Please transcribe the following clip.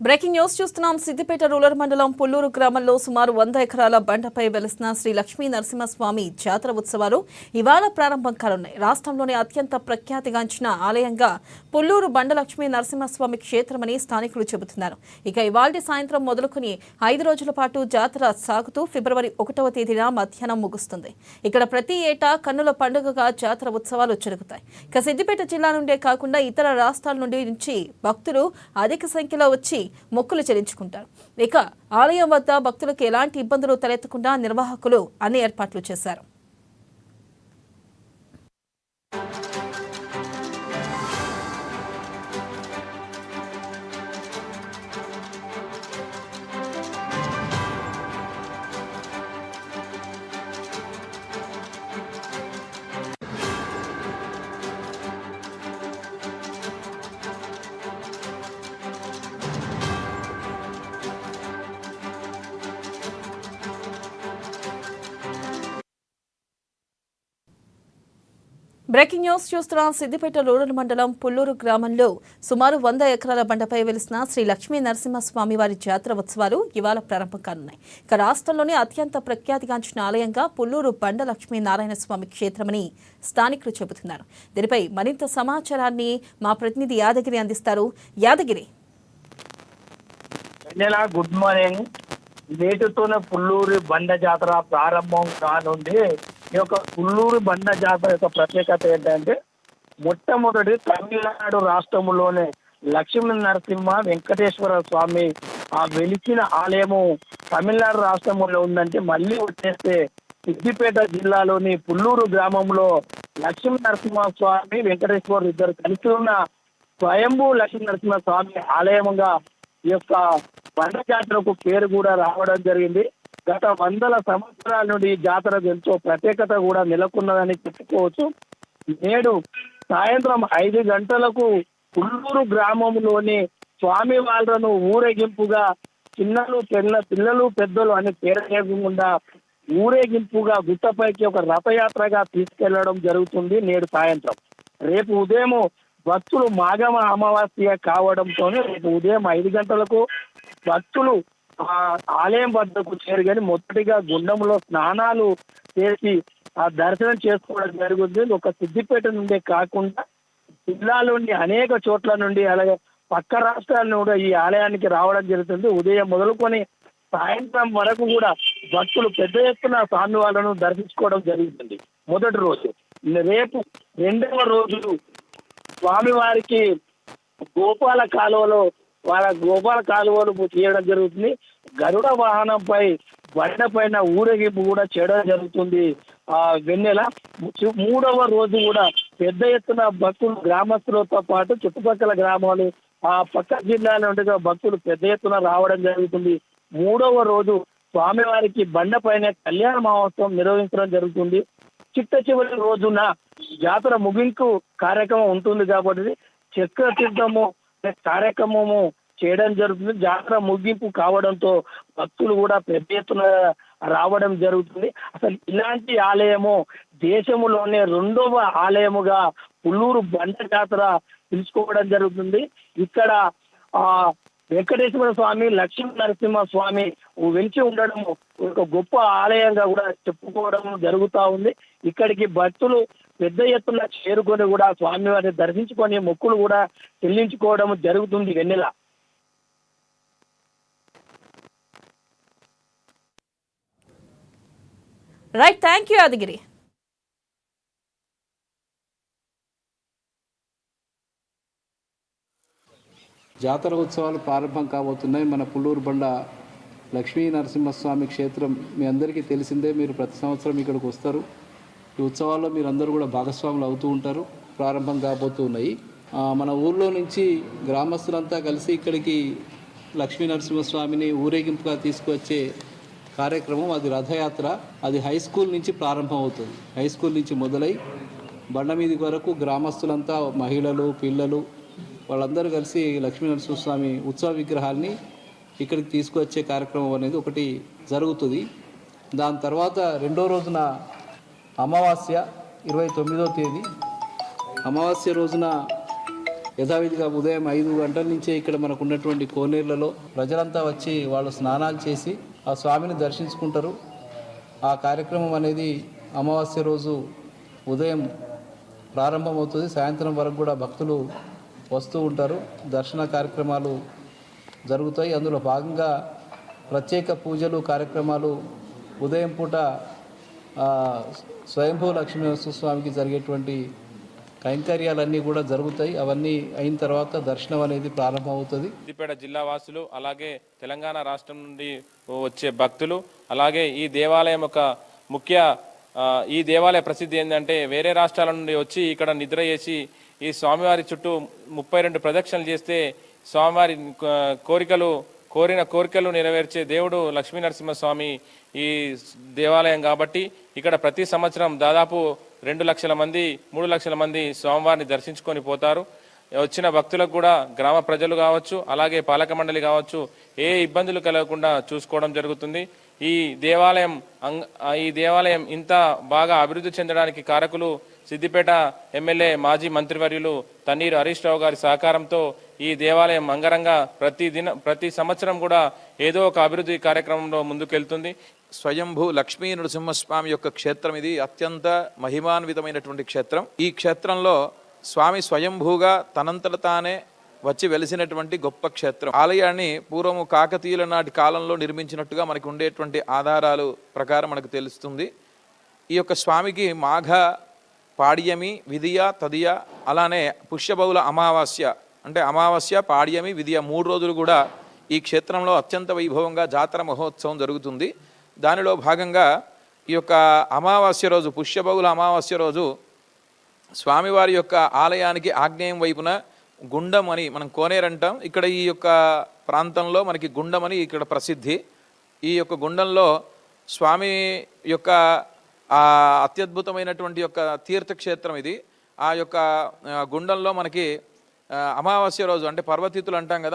Breaking news చూస్తున్నాం. Siddipet rural మండలం పుల్లూరు గ్రామంలో సుమారు 100 ఎకరాల బండపై వెలిసిన శ్రీ లక్ష్మీ నరసింహస్వామి జాతర ఉత్సవాలు ఇవాళ ప్రారంభం కానున్నాయి. రాష్ట్రంలోని అత్యంత ప్రఖ్యాతిగాంచిన ఆలయంగా పుల్లూరు బండ లక్ష్మీ నరసింహస్వామి క్షేత్రమని స్థానికులు చెబుతున్నారు. ఇక ఇవాళ సాయంత్రం మొదలుకొని 5 రోజుల పాటు జాతర సాగుతూ ఫిబ్రవరి 1వ తేదీన మధ్యాహ్నం ముగుస్తుంది. ఇక్కడ ప్రతి ఏటా కన్నుల పండుగగా జాతర ఉత్సవాలు జరుగుతాయి. ఇక సిద్దిపేట జిల్లా నుండే కాకుండా ఇతర రాష్ట్రాల నుంచి భక్తులు అధిక సంఖ్యలో వచ్చి మొక్కులు చెల్లించుకుంటారు. ఇక ఆలయం వద్ద భక్తులకు ఎలాంటి ఇబ్బందులు తలెత్తకుండా నిర్వాహకులు అన్ని ఏర్పాట్లు చేశారు. బ్రేకింగ్ న్యూస్ చూస్తున్నాం. సిద్దిపేట రూరల్ మండలం పుల్లూరు గ్రామంలో సుమారు 100 ఎకరాల బండపై వెలిసిన శ్రీ లక్ష్మీ నరసింహస్వామి వారి జాతర ఉత్సవాలు ఇవాళ ప్రారంభం కానున్నాయి. ఇక రాష్ట్రంలోని అత్యంత ప్రఖ్యాతిగాంచిన ఆలయంగా పుల్లూరు బండ లక్ష్మీ నారాయణ స్వామి క్షేత్రమని స్థానికులు చెబుతున్నారు. దీనిపై మరింత సమాచారాన్ని మా ప్రతినిధి యాదగిరి అందిస్తారు. Yadagiri, good morning. నేటితోనే పుల్లూరు బండ జాతర ప్రారంభం కానుంది. ఈ యొక్క పుల్లూరు బండ జాతర యొక్క ప్రత్యేకత ఏంటంటే మొట్టమొదటి తమిళనాడు రాష్ట్రంలోనే లక్ష్మీ నరసింహ వెంకటేశ్వర స్వామి ఆ వెలిచిన ఆలయము తమిళనాడు రాష్ట్రంలో ఉందంటే మళ్ళీ వచ్చేస్తే సిద్దిపేట జిల్లాలోని పుల్లూరు గ్రామంలో లక్ష్మీ నరసింహ స్వామి వెంకటేశ్వర ఇద్దరు కలిసి ఉన్న స్వయంభూ లక్ష్మీ నరసింహ స్వామి ఆలయముగా ఈ యొక్క బండ జాతరకు పేరు కూడా రావడం జరిగింది. గత 100 సంవత్సరాల నుండి ఈ జాతర ఎంతో ప్రత్యేకత కూడా నెలకొన్నదని చెప్పుకోవచ్చు. నేడు సాయంత్రం 5 గంటలకు పుల్లూరు గ్రామంలోని స్వామి వాళ్ళను ఊరేగింపుగా పిల్లలు పెద్దలు అని పేరు లేకుండా ఊరేగింపుగా గుట్టపైకి ఒక రథయాత్రగా తీసుకెళ్లడం జరుగుతుంది. నేడు సాయంత్రం రేపు ఉదయం భక్తులు మాఘమ అమావాస్య కావడంతో రేపు ఉదయం 5 గంటలకు భక్తులు ఆలయం వద్దకు చేరుకొని మొదటిగా గుండంలో స్నానాలు చేసి ఆ దర్శనం చేసుకోవడం జరుగుతుంది. ఒక సిద్దిపేట నుండే కాకుండా జిల్లాలోని అనేక చోట్ల నుండి అలాగే పక్క రాష్ట్రాల నుండి ఈ ఆలయానికి రావడం జరుగుతుంది. ఉదయం మొదలుకొని సాయంత్రం వరకు కూడా భక్తులు పెద్ద ఎత్తున స్వామి వాళ్ళను దర్శించుకోవడం జరుగుతుంది. మొదటి రోజు. రేపు 2వ రోజు స్వామివారికి గోపాల కాలువలు చేయడం జరుగుతుంది. గరుడ వాహనంపై బండ పైన ఊరేగింపు కూడా చేయడం జరుగుతుంది. వెన్నెల 3వ రోజు కూడా పెద్ద ఎత్తున భక్తులు గ్రామస్తులతో పాటు చుట్టుపక్కల గ్రామాలు ఆ పక్క జిల్లాల నుండి భక్తులు పెద్ద ఎత్తున రావడం జరుగుతుంది. 3వ రోజు స్వామివారికి బండ పైన కళ్యాణ మహోత్సవం నిర్వహించడం జరుగుతుంది. చిట్ట చివరి రోజున జాతర ముగింపు కార్యక్రమం ఉంటుంది కాబట్టి చక్ర తీర్థము కార్యక్రమము చేయడం జరుగుతుంది. జాతర ముగింపు కావడంతో భక్తులు కూడా పెద్ద ఎత్తున రావడం జరుగుతుంది. అసలు ఇలాంటి ఆలయము దేశంలోనే 2వ ఆలయముగా పుల్లూరు బండ జాతర పిలుచుకోవడం జరుగుతుంది. ఇక్కడ వెంకటేశ్వర స్వామి లక్ష్మీ నరసింహ స్వామి వెలిచి ఉండడం ఒక గొప్ప ఆలయంగా కూడా చెప్పుకోవడం జరుగుతూ ఉంది. ఇక్కడికి భక్తులు పెద్ద ఎత్తున చేరుకొని కూడా స్వామి వారిని దర్శించుకొని మొక్కులు కూడా చెల్లించుకోవడం జరుగుతుంది. వెన్నెల రైట్, థ్యాంక్ యూ యాదగిరి. జాతర ఉత్సవాలు ప్రారంభం కాబోతున్నాయి. మన పుల్లూరు బండ లక్ష్మీ నరసింహస్వామి క్షేత్రం మీ అందరికీ తెలిసిందే. మీరు ప్రతి సంవత్సరం ఇక్కడికి వస్తారు. ఈ ఉత్సవాల్లో మీరు అందరూ కూడా భాగస్వాములు అవుతూ ఉంటారు. ప్రారంభం కాబోతున్నాయి. మన ఊర్లో నుంచి గ్రామస్తులంతా కలిసి ఇక్కడికి లక్ష్మీ నరసింహస్వామిని ఊరేగింపుగా తీసుకువచ్చే కార్యక్రమం అది రథయాత్ర. అది హై స్కూల్ నుంచి ప్రారంభం అవుతుంది. హై స్కూల్ నుంచి మొదలై బండ మీది వరకు గ్రామస్తులంతా మహిళలు పిల్లలు వాళ్ళందరూ కలిసి లక్ష్మీ నరసింహస్వామి ఉత్సవ విగ్రహాల్ని ఇక్కడికి తీసుకువచ్చే కార్యక్రమం అనేది ఒకటి జరుగుతుంది. దాని తర్వాత 2వ రోజున అమావాస్య 29వ తేదీ అమావాస్య రోజున యథావిధిగా ఉదయం 5 గంటల నుంచే ఇక్కడ మనకు ఉన్నటువంటి కోనేరులలో ప్రజలంతా వచ్చి వాళ్ళు స్నానాలు చేసి ఆ స్వామిని దర్శించుకుంటారు. ఆ కార్యక్రమం అనేది అమావాస్య రోజు ఉదయం ప్రారంభమవుతుంది. సాయంత్రం వరకు కూడా భక్తులు వస్తూ ఉంటారు. దర్శన కార్యక్రమాలు జరుగుతాయి. అందులో భాగంగా ప్రత్యేక పూజలు కార్యక్రమాలు ఉదయం పూట స్వయంభూ లక్ష్మీనరసింహస్వామికి జరిగేటువంటి కైంకర్యాలన్నీ కూడా జరుగుతాయి. అవన్నీ అయిన తర్వాత దర్శనం అనేది ప్రారంభమవుతుంది. సిద్దిపేట జిల్లా వాసులు అలాగే తెలంగాణ రాష్ట్రం నుండి వచ్చే భక్తులు అలాగే ఈ దేవాలయం ఒక ఈ దేవాలయ ప్రసిద్ధి ఏంటంటే వేరే రాష్ట్రాల నుండి వచ్చి ఇక్కడ నిద్ర చేసి ఈ స్వామివారి చుట్టూ 32 ప్రదక్షిణలు చేస్తే స్వామివారి కోరిన కోరికలు నెరవేర్చే దేవుడు లక్ష్మీ నరసింహస్వామి ఈ దేవాలయం కాబట్టి ఇక్కడ ప్రతి సంవత్సరం దాదాపు 2 లక్షల మంది 3 లక్షల మంది స్వామివారిని దర్శించుకొని పోతారు. వచ్చిన భక్తులకు కూడా గ్రామ ప్రజలు కావచ్చు అలాగే పాలక మండలి కావచ్చు ఏ ఇబ్బందులు కలగకుండా చూసుకోవడం జరుగుతుంది. ఈ దేవాలయం ఇంత బాగా అభివృద్ధి చెందడానికి కారకులు సిద్దిపేట ఎమ్మెల్యే మాజీ మంత్రివర్యులు తన్నీరు హరీష్ రావు గారి సహకారంతో ఈ దేవాలయం అంగరంగ ప్రతి సంవత్సరం కూడా ఏదో ఒక అభివృద్ధి కార్యక్రమంలో ముందుకెళ్తుంది. స్వయంభూ లక్ష్మీ నరసింహస్వామి యొక్క క్షేత్రం ఇది అత్యంత మహిమాన్వితమైనటువంటి క్షేత్రం. ఈ క్షేత్రంలో స్వామి స్వయంభూగా తనంతట తానే వచ్చి వెలిసినటువంటి గొప్ప క్షేత్రం. ఆలయాన్ని పూర్వము కాకతీయుల నాటి కాలంలో నిర్మించినట్టుగా మనకు ఉండేటువంటి ఆధారాలు ప్రకారం మనకు తెలుస్తుంది. ఈ యొక్క స్వామికి మాఘ పాడ్యమి విధియ తదియ అలానే పుష్యబహుళ అమావాస్య అంటే అమావాస్య పాడ్యమి విధియ 3 రోజులు కూడా ఈ క్షేత్రంలో అత్యంత వైభవంగా జాతర మహోత్సవం జరుగుతుంది. దానిలో భాగంగా ఈ యొక్క అమావాస్య రోజు పుష్యబహుళ అమావాస్య రోజు స్వామివారి యొక్క ఆలయానికి ఆగ్నేయం వైపున గుండం అని మనం కోనేరంటాం. ఇక్కడ ఈ యొక్క ప్రాంతంలో మనకి గుండం అని ఇక్కడ ప్రసిద్ధి. ఈ యొక్క గుండంలో స్వామి యొక్క అత్యద్భుతమైనటువంటి యొక్క తీర్థక్షేత్రం ఇది. ఆ యొక్క గుండంలో మనకి అమావాస్య రోజు అంటే పర్వతితులు అంటాం కదా,